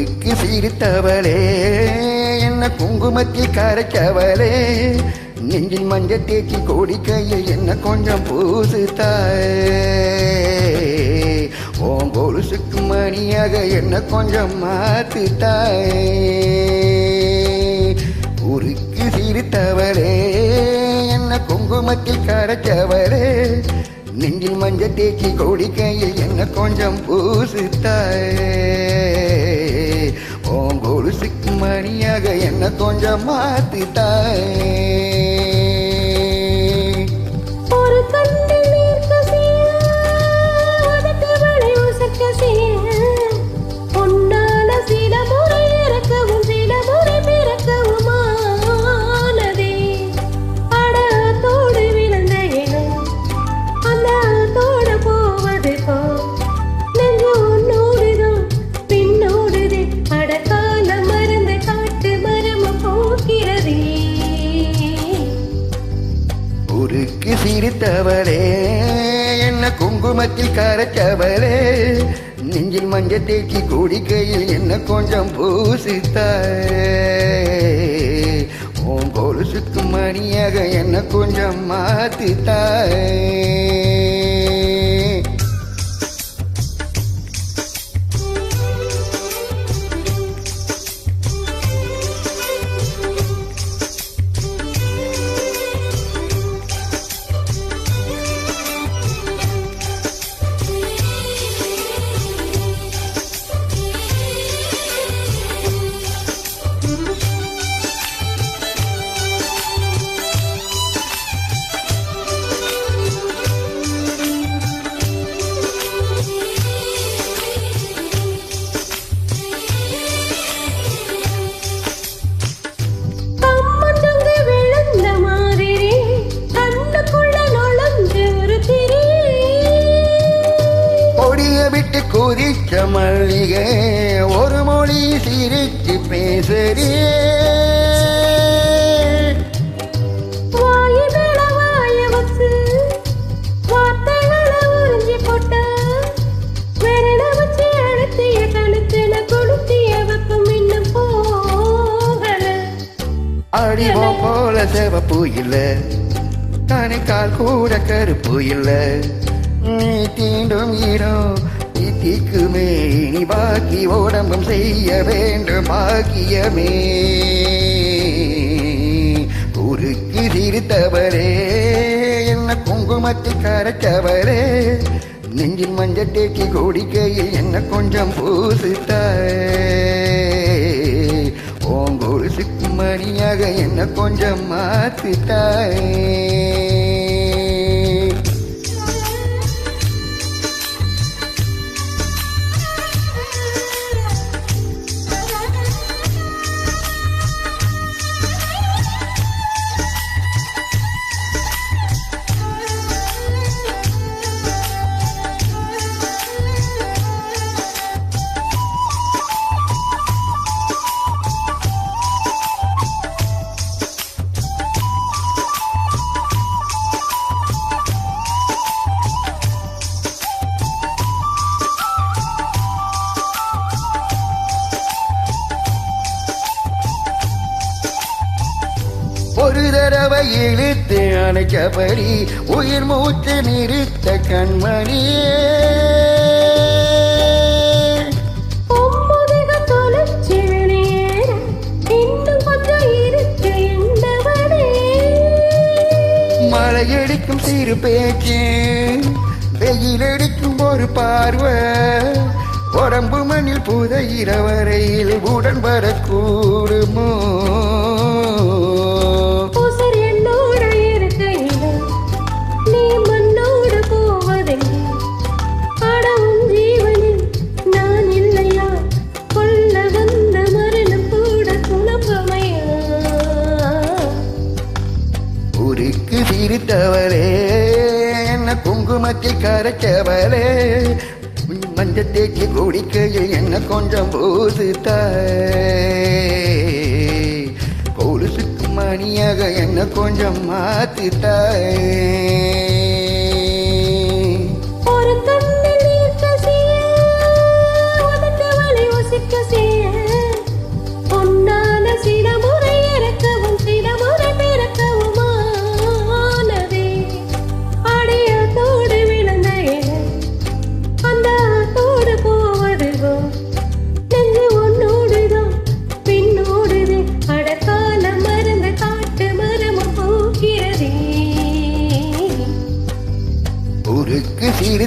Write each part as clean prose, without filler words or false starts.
ஊருக்கு சிரித்தவளே என்ன குங்குமத்தில் கரைச்சவளே நெஞ்சில் மஞ்ச தேச்சி கோடிக்கையில் என்ன கொஞ்சம் பூசுத்தாயே ஓங்கோலுசுக்கு மணியாக என்ன கொஞ்சம் மாத்துத்தாயே ஊருக்கு சிரித்தவளே என்ன குங்குமத்தில் கரைச்சவளே நெஞ்சில் மஞ்ச தேச்சி கோடிக்கையில் என்ன கொஞ்சம் பூசுத்தாயே ஓங்கோலுசுக்கு மணியாக என்ன கொஞ்சம் மாத்துத்தாயே ஊருக்கு சிரித்தவளே என்ன குங்குமத்தில் கரைச்சவளே நெஞ்சில் மஞ்ச தேக்கி கூடிக்கையில் என்ன கொஞ்சம் பூசித்தாயே ஓங்கோலுசுக்கு மணியாக என்ன கொஞ்சம் மாத்தித்தாயே விட்டு குறிச்ச மல்லிகை ஒரு மொழி சிரிச்சு பேசறியே அடிவம் போல செவப்பு இல்ல கணைக்கால் கூட கருப்பு இல்ல நீ தீண்டும் இடம் திக்குமே நீ பாக்கி உடம்பும் செய்ய வேண்டும் பாக்கியமே ஊருக்கு சிரித்தவரே என்ன குங்குமத்தில் கரைச்சவரே நெஞ்சில் மஞ்ச தேக்கி கோடிக்கையில் என்ன கொஞ்சம் பூசுத்தாயே ஓங்கோலுசுக்கு மணியாக என்ன கொஞ்சம் மாத்துத்தாயே ஒரு தடவை இழுத்து அணைச்சபடி உயிர் மூச்சு நிறுத்த கண்மணியே மழையடிக்கும் சிறு பேச்சு வெயிலடிக்கும் ஒரு பார்வை உடம்பு மண்ணில் புதையிற வரையில் உடன் வரக்கூடுமோ ஊருக்கு சிரித்தவளே என்ன குங்குமத்தில் கரைச்சவளே மஞ்ச தேச்சி கோடிக்கையில் என்ன கொஞ்சம் பூசுத்தாயே கொலுசுக்கு மணியாக என்ன கொஞ்சம் மாத்துத்தாயே ஒரு கண்ணில் கசிய உனக்கு வழி யோசிக்க செய்ய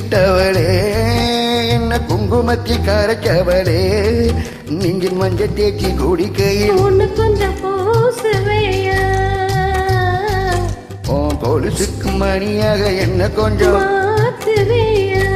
சிரித்தவளே என்ன குங்குமத்தில் கரைச்சவளே நெஞ்சில் மஞ்சள் தேய்ச்சி குடிக்கையில் ஒண்ணு கொஞ்சம் பூசுவையா கொலுசுக்கு மணியாக என்ன கொஞ்சம் மாத்துவையா